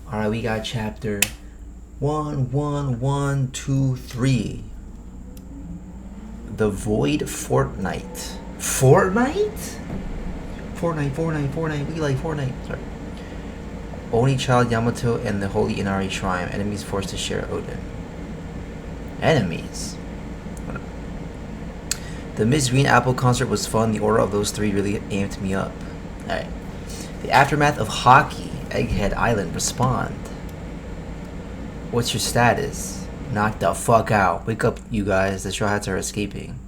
Alright, we got chapter 11123. The Void Fortnite. Fortnite? Fortnite. We like Fortnite. Sorry. Only child Yamato and the Holy Inari Shrine. Enemies forced to share Odin. Enemies? The Miss Green Apple concert was fun. The order of those three really amped me up. Alright. The aftermath of hockey. Egghead Island. Respond. What's your status? Knock the fuck out. Wake up, you guys. The Straw Hats are escaping.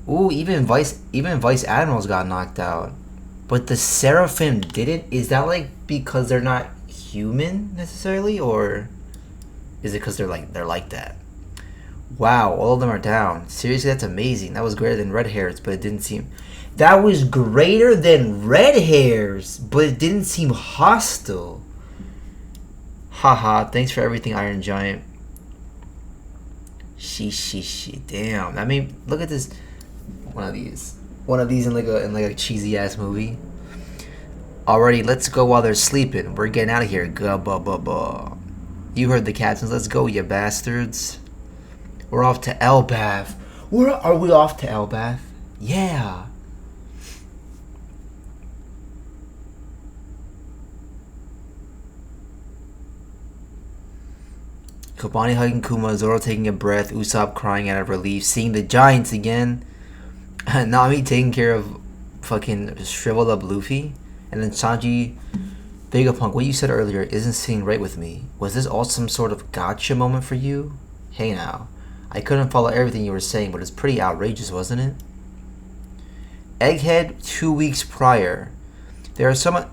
Ooh, even Vice Admirals got knocked out. But the Seraphim didn't? Is that like because they're not human necessarily? Or is it because they're like that? Wow, all of them are down. Seriously, that's amazing. That was greater than Red Hairs, but it didn't seem... That was greater than Red Hairs, but it didn't seem hostile. Haha, thanks for everything, Iron Giant. She. Damn. I mean, look at this. One of these in like a cheesy ass movie. Alrighty, let's go while they're sleeping. We're getting out of here. Gah-ba-ba-ba. You heard the captains. Let's go, you bastards. We're off to Elbaf. Are we off to Elbaf? Yeah. Kobani hugging Kuma, Zoro taking a breath, Usopp crying out of relief, seeing the Giants again, Nami taking care of fucking shriveled up Luffy, and then Sanji, Vegapunk, what you said earlier isn't sitting right with me. Was this all some sort of gotcha moment for you? Hey now, I couldn't follow everything you were saying, but it's pretty outrageous, wasn't it? Egghead, 2 weeks prior. There are some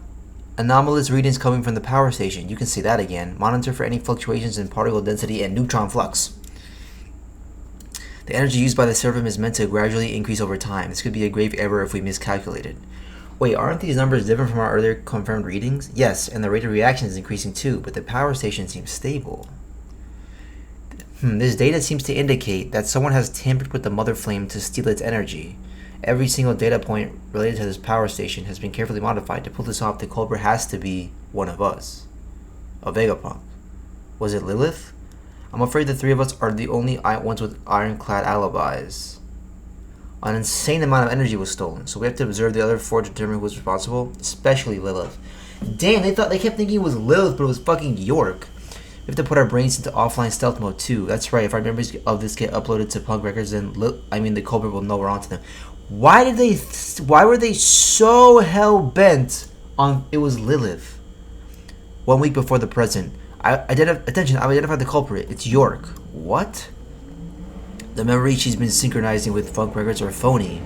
anomalous readings coming from the power station. You can see that again. Monitor for any fluctuations in particle density and neutron flux. The energy used by the Seraphim is meant to gradually increase over time. This could be a grave error if we miscalculated. Wait, aren't these numbers different from our earlier confirmed readings? Yes, and the rate of reaction is increasing too, but the power station seems stable. This data seems to indicate that someone has tampered with the Mother Flame to steal its energy. Every single data point related to this power station has been carefully modified. To pull this off, the culprit has to be one of us. A Vegapunk. Was it Lilith? I'm afraid the three of us are the only ones with ironclad alibis. An insane amount of energy was stolen, so we have to observe the other four to determine who was responsible, especially Lilith. Damn, they kept thinking it was Lilith, but it was fucking York. We have to put our brains into offline stealth mode too. That's right, if our memories of this get uploaded to Punk Records, then the culprit will know we're onto them. Why were they so hell-bent on it was Lilith? 1 week before the present. I identified the culprit. It's York. What? The memories she's been synchronizing with Funk Records are phony.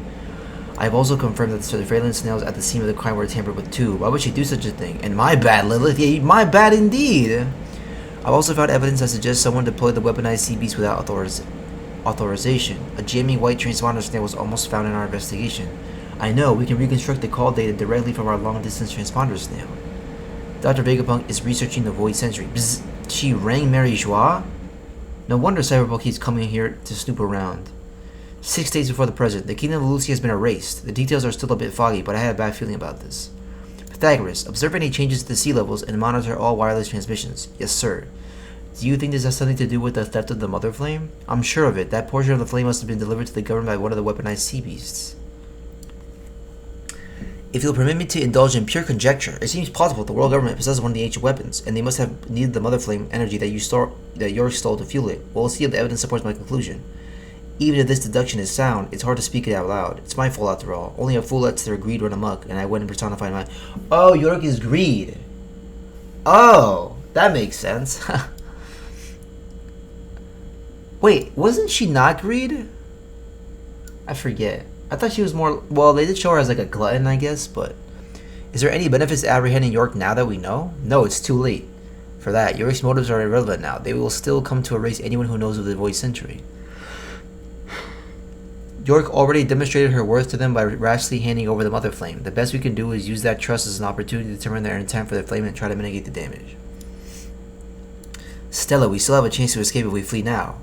I've also confirmed that the surveillance snails at the scene of the crime were tampered with too. Why would she do such a thing? And my bad, Lilith. Yeah, my bad indeed. I've also found evidence that suggests someone deployed the weaponized CBs without authorization. A jamming white transponder snail was almost found in our investigation. I know, we can reconstruct the call data directly from our long-distance transponder snail. Dr. Vegapunk is researching the Void Sentry. Bzz, she rang Mary Joie? No wonder Cyberpunk keeps coming here to snoop around. 6 days before the present, the kingdom of Lucy has been erased. The details are still a bit foggy, but I have a bad feeling about this. Pythagoras, observe any changes to the sea levels and monitor all wireless transmissions. Yes, sir. Do you think this has something to do with the theft of the Mother Flame? I'm sure of it. That portion of the flame must have been delivered to the government by one of the weaponized sea beasts. If you'll permit me to indulge in pure conjecture, it seems plausible the world government possesses one of the ancient weapons, and they must have needed the Mother Flame energy that York stole to fuel it. We'll see if the evidence supports my conclusion. Even if this deduction is sound, it's hard to speak it out loud. It's my fault after all. Only a fool lets their greed run amok, and I went and personified my... Oh, York is greed. Oh, that makes sense. Wait, wasn't she not greed? I forget. I thought she was more... Well, they did show her as like a glutton, I guess, but... Is there any benefits to apprehending York now that we know? No, it's too late. For that, York's motives are irrelevant now. They will still come to erase anyone who knows of the Void Sentry. York already demonstrated her worth to them by rashly handing over the Mother Flame. The best we can do is use that trust as an opportunity to determine their intent for the flame and try to mitigate the damage. Stella, we still have a chance to escape if we flee now.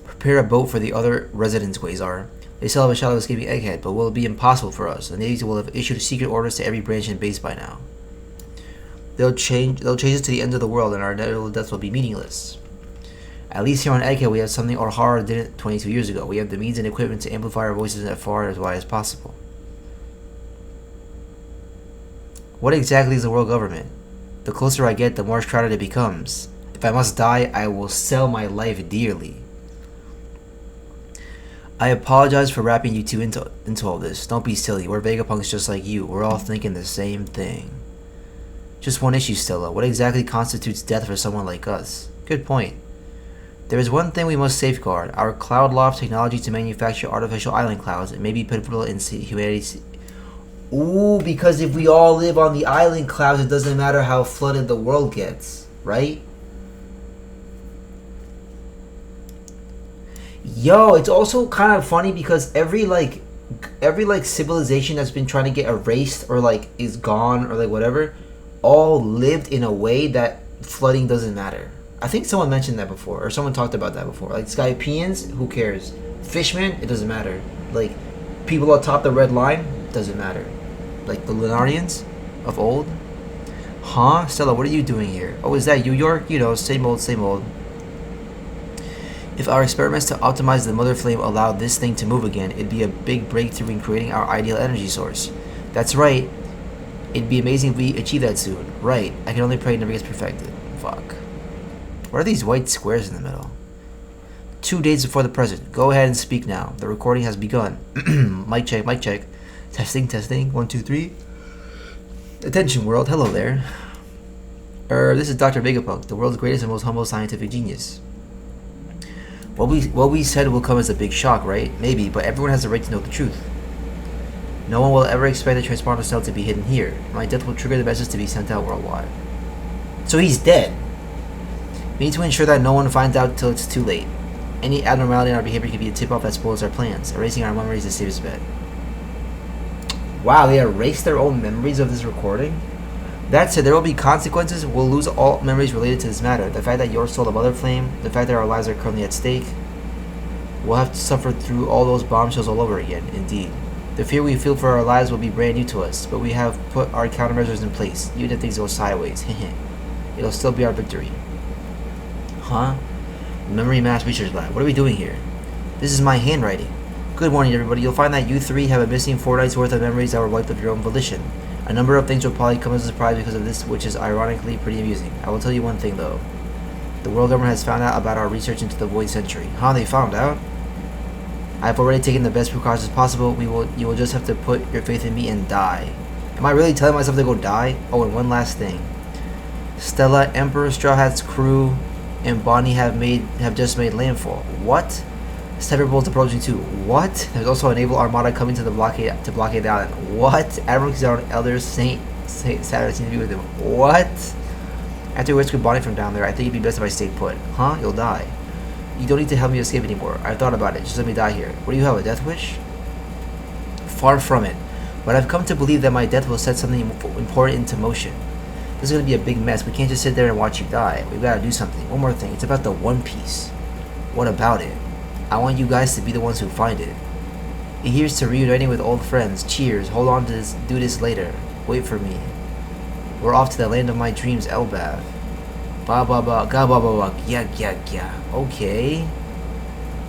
Prepare a boat for the other residents, Quasar. They still have a shot of escaping Egghead, but will it be impossible for us? The Navy will have issued secret orders to every branch and base by now. They'll change us to the end of the world, and our inevitable deaths will be meaningless. At least here on Egghead, we have something O'Hara didn't 22 years ago. We have the means and equipment to amplify our voices as far as wide as possible. What exactly is the world government? The closer I get, the more shrouded it becomes. If I must die, I will sell my life dearly. I apologize for wrapping you two into all this. Don't be silly. We're Vegapunks just like you. We're all thinking the same thing. Just one issue, Stella. What exactly constitutes death for someone like us? Good point. There is one thing we must safeguard. Our cloud loft technology to manufacture artificial island clouds. It may be pivotal in humanity's... Ooh, because if we all live on the island clouds, it doesn't matter how flooded the world gets, right? Yo, it's also kind of funny because every civilization that's been trying to get erased or like is gone or like whatever, all lived in a way that flooding doesn't matter. I think someone mentioned that before, or someone talked about that before. Like Skypeans, who cares? Fishmen, it doesn't matter. Like people atop the red line, doesn't matter. Like the Lunarians of old. Huh? Stella, what are you doing here? Oh, is that you, York? You know, same old, same old. If our experiments to optimize the mother flame allowed this thing to move again, it'd be a big breakthrough in creating our ideal energy source. That's right. It'd be amazing if we achieve that soon. Right. I can only pray it never gets perfected. Fuck. What are these white squares in the middle? 2 days before the present. Go ahead and speak now. The recording has begun. Mic check, mic check. Testing, testing. 1, 2, 3. Attention world. Hello there. This is Dr. Vegapunk, the world's greatest and most humble scientific genius. What we said will come as a big shock, right? Maybe, but everyone has the right to know the truth. No one will ever expect the transponder cell to be hidden here. My death will trigger the message to be sent out worldwide. So he's dead. We need to ensure that no one finds out till it's too late. Any abnormality in our behavior could be a tip-off that spoils our plans. Erasing our memories is the safest bet. Wow, they erased their own memories of this recording? That said, there will be consequences. We'll lose all memories related to this matter. The fact that yours stole the mother flame, the fact that our lives are currently at stake. We'll have to suffer through all those bombshells all over again, indeed. The fear we feel for our lives will be brand new to us, but we have put our countermeasures in place, even if things go sideways. It'll still be our victory. Huh? Memory Mass Research Lab. What are we doing here? This is my handwriting. Good morning, everybody. You'll find that you three have a missing 4 nights worth of memories that were wiped of your own volition. A number of things will probably come as a surprise because of this, which is ironically pretty amusing. I will tell you one thing, though. The world government has found out about our research into the Void Century. Huh? They found out? I have already taken the best precautions possible. You will just have to put your faith in me and die. Am I really telling myself to go die? Oh, and one last thing. Stella, Emperor, Straw Hat's crew, and Bonnie have just made landfall. What? Cyberbolt's approaching too. What? There's also a naval armada coming to blockade the island. What? Admiral Kizar Elder Saint Saturn seems to be with him. What? After we rescue Bonnie from down there, I think it'd be best if I stay put. Huh? You'll die. You don't need to help me escape anymore. I've thought about it. Just let me die here. What do you have, a death wish? Far from it. But I've come to believe that my death will set something important into motion. This is going to be a big mess. We can't just sit there and watch you die. We've got to do something. One more thing. It's about the One Piece. What about it? I want you guys to be the ones who find it. Here's to reuniting with old friends. Cheers. Hold on to this. Do this later. Wait for me. We're off to the land of my dreams, Elbaf. Ba ba ba. Ga ba ba ba. Yeah, yeah, yeah. Okay.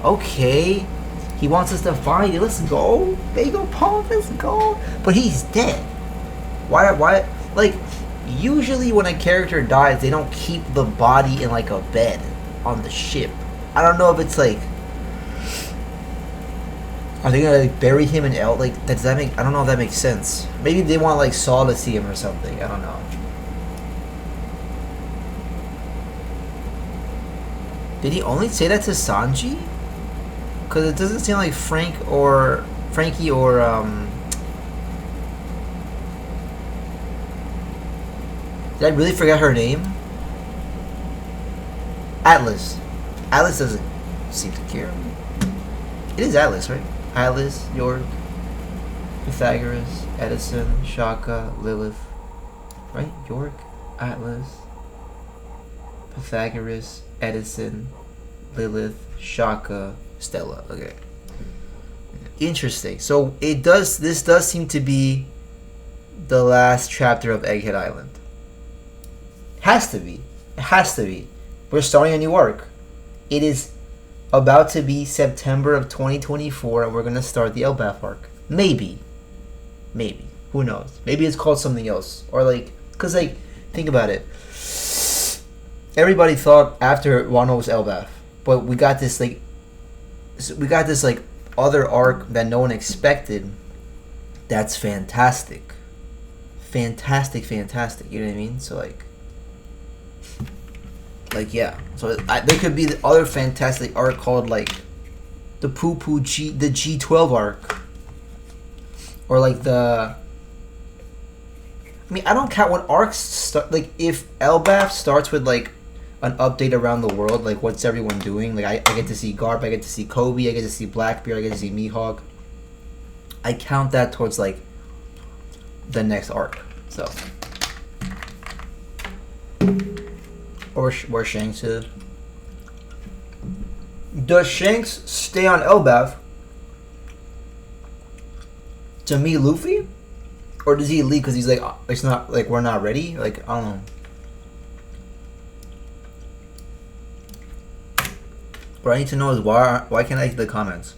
Okay. He wants us to find it. Let's go. Vegapunk, let's go. But he's dead. Why? Like, usually when a character dies, they don't keep the body in like a bed on the ship. I don't know if it's like, are they gonna like bury him in does that make, I don't know if that makes sense. Maybe they want like Saw to see him or something. I don't know. Did he only say that to Sanji? Cause it doesn't seem like Frankie or did I really forget her name? Atlas. Atlas doesn't seem to care. It is Atlas, right? Atlas, York, Pythagoras, Edison, Shaka, Lilith. Right? York, Atlas, Pythagoras, Edison, Lilith, Shaka, Stella. Okay. Interesting. So this does seem to be the last chapter of Egghead Island. Has to be. It has to be. We're starting a new arc. It is about to be September of 2024, and we're gonna start the Elbaf arc. Maybe. Maybe. Who knows? Maybe it's called something else. Or like, cause like, think about it. Everybody thought after Wano was Elbaf, but we got this like other arc that no one expected. That's fantastic. Fantastic. You know what I mean? So like yeah. So there could be the other fantastic arc called like the the G12 arc, or like the. I mean, I don't count what arcs start. Like if Elbaf starts with like an update around the world, like what's everyone doing? Like I get to see Garp, I get to see Kobe, I get to see Blackbeard, I get to see Mihawk. I count that towards like the next arc. So or where Shanks is. Does Shanks stay on Elbaf to meet Luffy? Or does he leave because he's like, it's not, like, we're not ready? Like, I don't know. What I need to know is why can't I see the comments?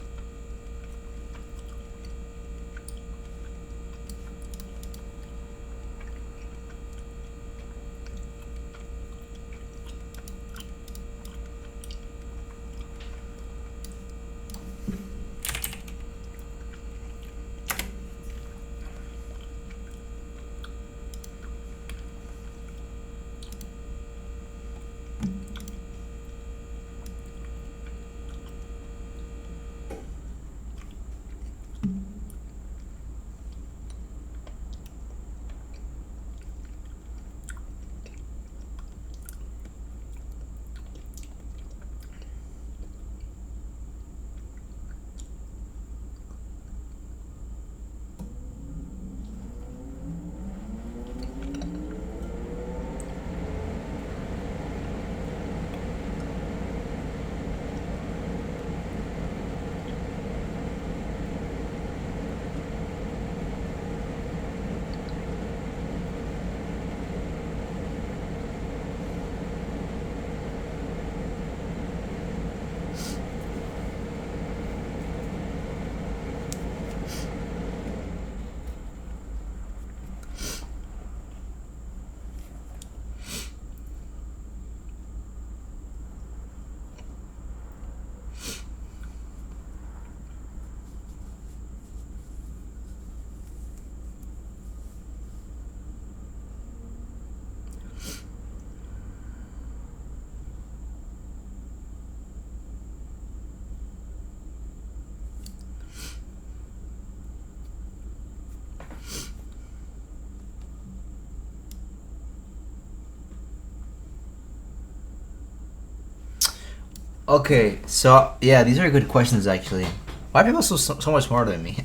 Okay, so yeah, these are good questions actually. Why are people so much smarter than me?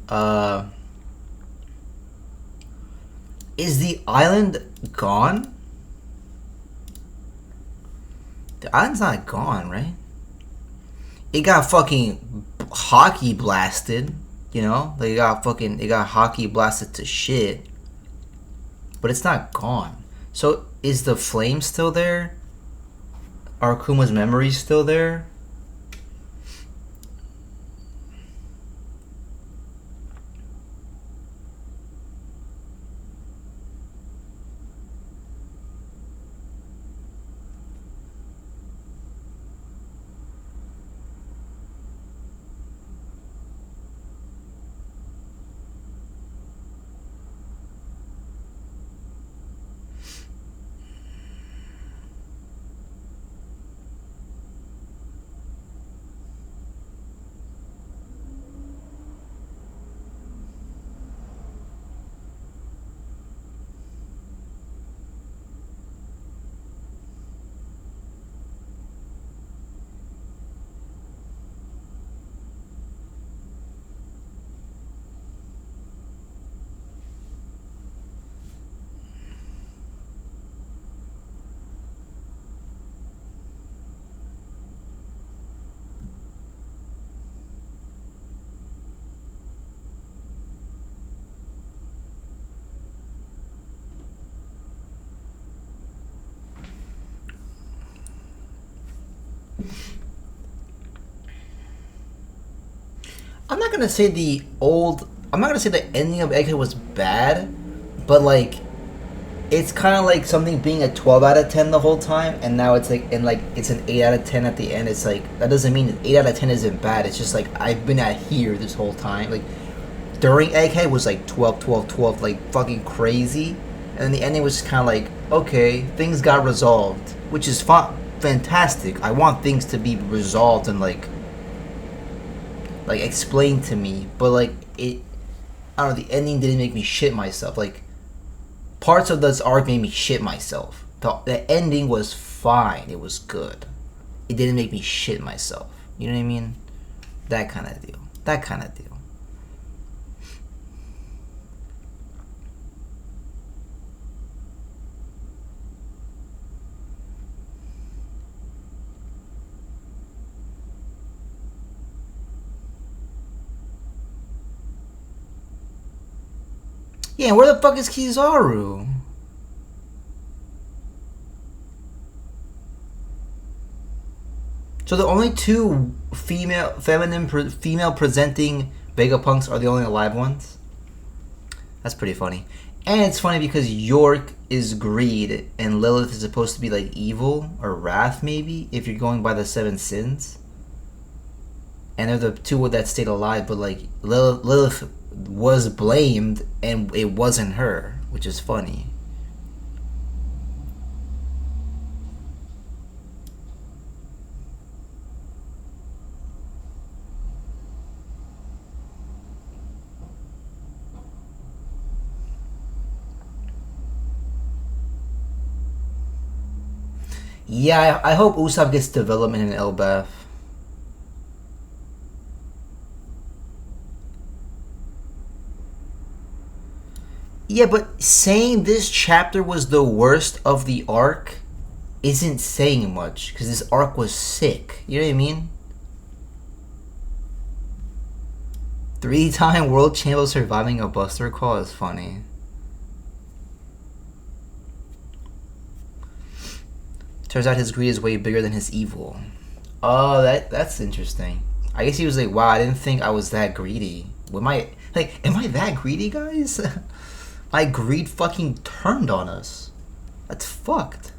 uh, is the island gone? The island's not gone, right? It got fucking hockey blasted, you know? Like it got hockey blasted to shit. But it's not gone. So is the flame still there? Are Kuma's memories still there? I'm not gonna say the old. I'm not gonna say the ending of Egghead was bad, but like, it's kind of like something being a 12 out of 10 the whole time, and now it's like, and like it's an 8 out of 10 at the end. It's like that doesn't mean 8 out of 10 isn't bad. It's just like I've been at here this whole time. Like during Egghead was like 12, 12, 12, like fucking crazy, and then the ending was just kind of like okay, things got resolved, which is fantastic. I want things to be resolved and like explained to me, but like it, I don't know. The ending didn't make me shit myself. Like parts of this arc made me shit myself. The ending was fine. It was good. It didn't make me shit myself. You know what I mean? That kind of deal. That kind of deal. Yeah, where the fuck is Kizaru? So the only two female presenting Vegapunks are the only alive ones? That's pretty funny. And it's funny because York is greed and Lilith is supposed to be like evil or wrath maybe, if you're going by the 7 sins. And they're the two that stayed alive, but like Lilith was blamed and it wasn't her, which is funny. Yeah, I hope Usopp gets development in Elbaf. Yeah, but saying this chapter was the worst of the arc isn't saying much, because this arc was sick. You know what I mean? 3-time world champion surviving a Buster Call is funny. Turns out his greed is way bigger than his evil. Oh, that's interesting. I guess he was like, wow, I didn't think I was that greedy. Am I that greedy, guys? My greed fucking turned on us. That's fucked.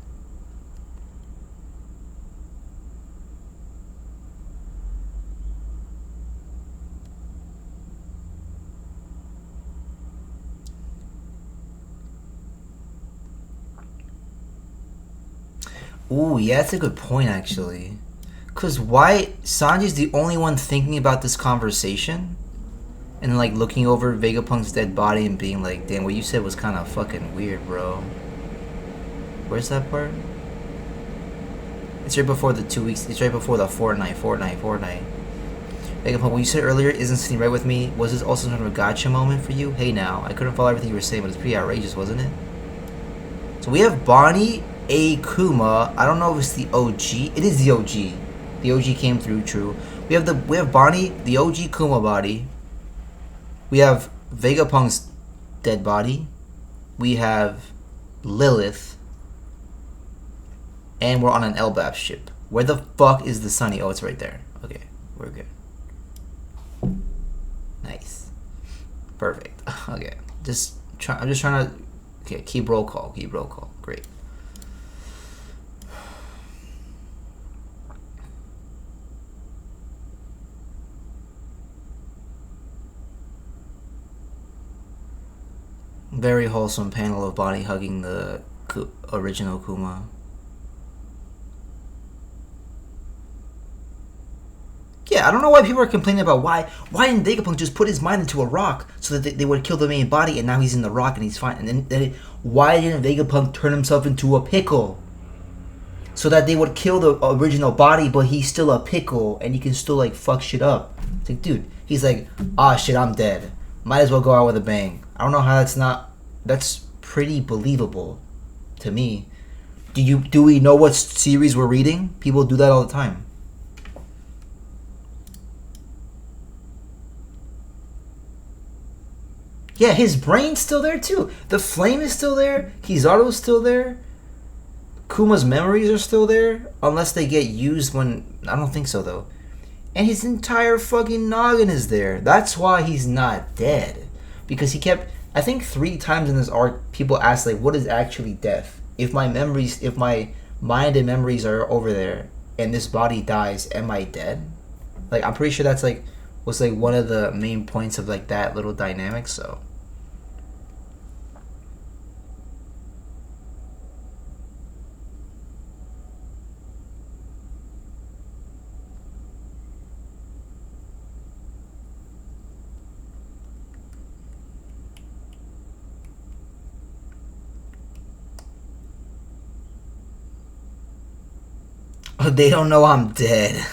Ooh, yeah, that's a good point, actually. Because why... Sanji's the only one thinking about this conversation? And like looking over Vegapunk's dead body and being like, damn, what you said was kind of fucking weird, bro. Where's that part? It's right before the 2 weeks. It's right before the fortnight. Vegapunk, what you said earlier isn't sitting right with me. Was this also sort of a gotcha moment for you? Hey now, I couldn't follow everything you were saying, but it's pretty outrageous, wasn't it? So we have Bonnie, Kuma. I don't know if it's the OG. It is the OG. The OG came through, true. We have Bonnie, the OG Kuma body. We have Vegapunk's dead body. We have Lilith. And we're on an Elbaf ship. Where the fuck is the Sunny? Oh, it's right there. Okay, we're good. Nice. Perfect. Okay. I'm just trying to... Okay, keep roll call. Great. Very wholesome panel of Bonnie hugging the original Kuma. Yeah, I don't know why people are complaining about why didn't Vegapunk just put his mind into a rock so that they would kill the main body, and now he's in the rock and he's fine. And then why didn't Vegapunk turn himself into a pickle so that they would kill the original body, but he's still a pickle and he can still like fuck shit up? It's like, dude, he's like, ah, shit, I'm dead. Might as well go out with a bang. I don't know how that's pretty believable to me. Do we know what series we're reading? People do that all the time. Yeah, his brain's still there too. The flame is still there. Kizaru's still there. Kuma's memories are still there, unless they get used when... I don't think so, though. And his entire fucking noggin is there. That's why he's not dead. Because he kept... I think 3 times in this arc, people asked, like, what is actually death? If my mind and memories are over there, and this body dies, am I dead? Like, I'm pretty sure that's, like, was, like, one of the main points of, like, that little dynamic, so... They don't know I'm dead.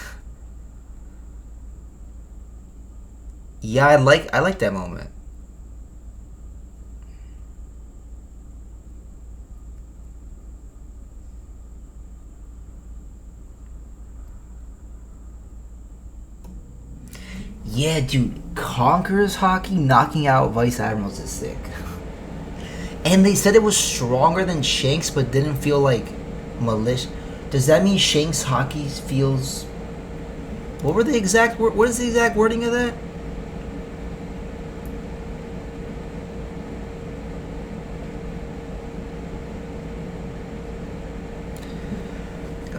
Yeah, I like that moment. Yeah, dude, Conqueror's Hockey knocking out Vice Admirals is sick. And they said it was stronger than Shanks, but didn't feel like malicious. Does that mean Shanks Hockey feels... What is the exact wording of that?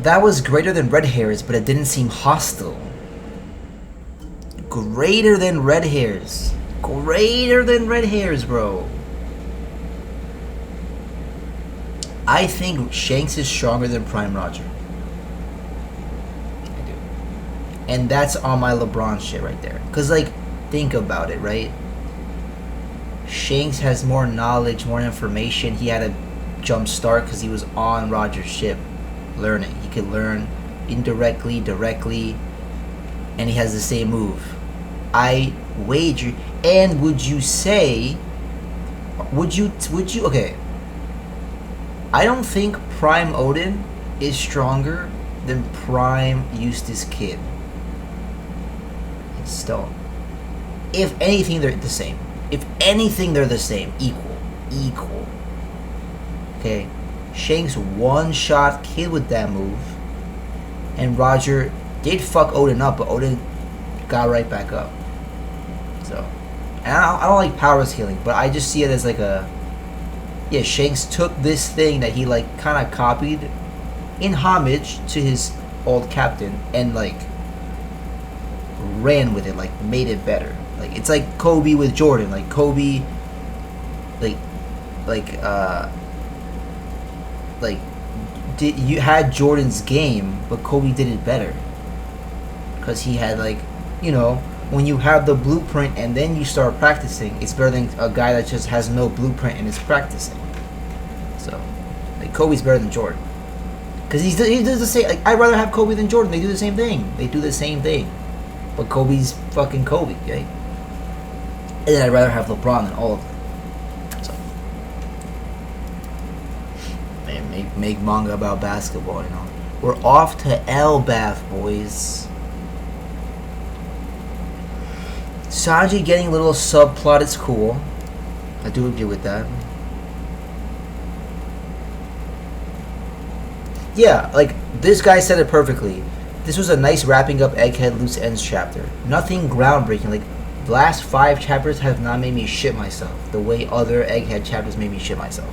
That was greater than Red Hairs, but it didn't seem hostile. Greater than Red Hairs. Greater than Red Hairs, bro. I think Shanks is stronger than Prime Roger. I do. And that's on my LeBron shit right there. Because, like, think about it, right? Shanks has more knowledge, more information. He had a jump start because he was on Roger's ship learning. He could learn indirectly, directly, and he has the same move. I wager. And would you say... Would you... Okay. I don't think Prime Odin is stronger than Prime Eustace Kid. It's still... If anything, they're the same. If anything, they're the same. Equal. Okay? Shanks one-shot Kid with that move. And Roger did fuck Odin up, but Odin got right back up. So... And I don't like powers healing, but I just see it as like a... Yeah, Shanks took this thing that he, like, kind of copied in homage to his old captain and, like, ran with it, like, made it better. Like, it's like Kobe with Jordan. Like, Kobe, you had Jordan's game, but Kobe did it better. Because he had, like, you know, when you have the blueprint and then you start practicing, it's better than a guy that just has no blueprint and is practicing. So, like, Kobe's better than Jordan. Because he does the same. Like, I'd rather have Kobe than Jordan. They do the same thing. But Kobe's fucking Kobe, right? And then I'd rather have LeBron than all of them. So, man, make manga about basketball, you know. We're off to Elbaf, boys. Sanji getting a little subplot is cool. I do agree with that. Yeah, like, this guy said it perfectly. This was a nice wrapping up Egghead Loose Ends chapter. Nothing groundbreaking. Like, the last 5 chapters have not made me shit myself the way other Egghead chapters made me shit myself.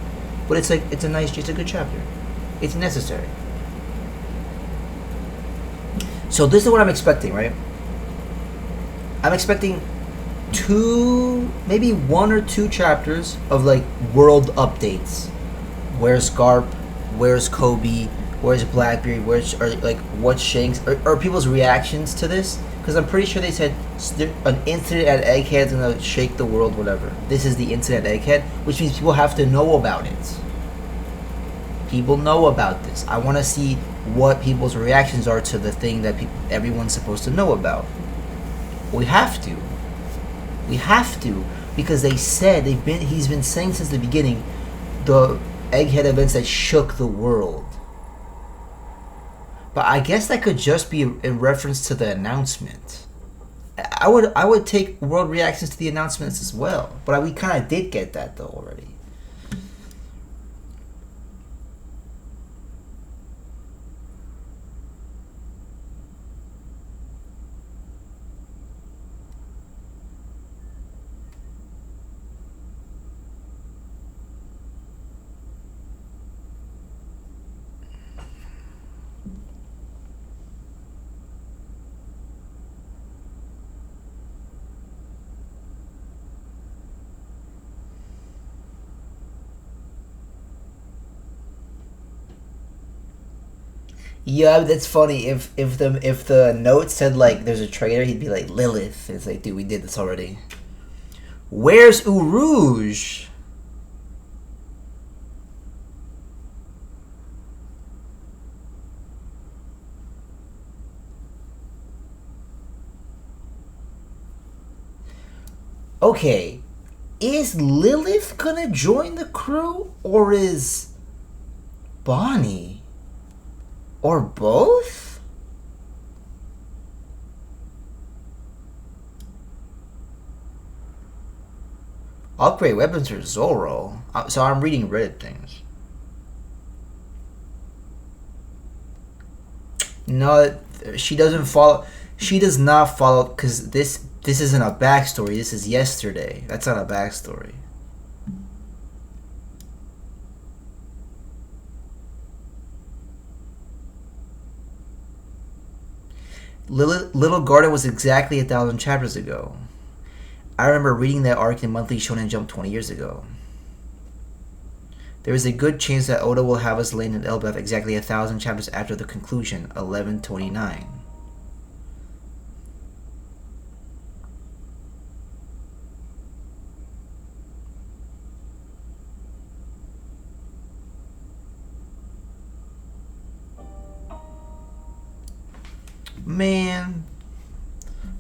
But it's like, it's a good chapter. It's necessary. So this is what I'm expecting, right? I'm expecting 2, maybe 1 or 2 chapters of, like, world updates. Where's Garp? Where's Kobe? Where's Blackbeard? What's Shanks? Or people's reactions to this? Because I'm pretty sure they said an incident at Egghead's gonna shake the world, whatever. This is the incident at Egghead, which means people have to know about it. People know about this. I want to see what people's reactions are to the thing that everyone's supposed to know about. We have to. Because they said he's been saying since the beginning the Egghead events that shook the world. But I guess that could just be in reference to the announcement. I would take world reactions to the announcements as well. But we kind of did get that though already. Yeah, that's funny. If the note said like there's a traitor, he'd be like Lilith. It's like, dude, we did this already. Where's Urouge? Okay, is Lilith gonna join the crew, or is Bonnie, or both? Upgrade weapons for Zoro. So I'm reading Reddit things. No, she doesn't follow. She does not follow because this isn't a backstory. This is yesterday. That's not a backstory. Little Garden was exactly 1,000 chapters ago. I remember reading that arc in Monthly Shonen Jump 20 years ago. There is a good chance that Oda will have us land in Elbaf exactly 1,000 chapters after the conclusion, 1129. Man,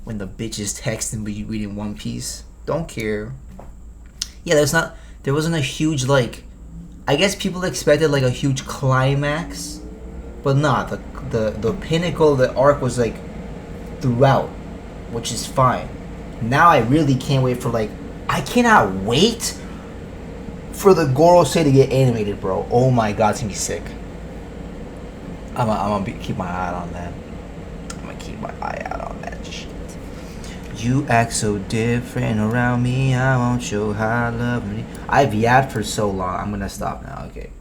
when the bitches text and be reading One Piece, don't care. Yeah, there wasn't a huge like. I guess people expected like a huge climax, but not the pinnacle of the arc was like throughout, which is fine. Now I really can't wait for like I cannot wait for the Gorosei to get animated, bro. Oh my god, it's gonna be sick. Keep my eye on that. I'm gonna keep my eye out on that shit. You act so different around me. I won't show how I love me. I've yapped for so long. I'm gonna stop now. Okay.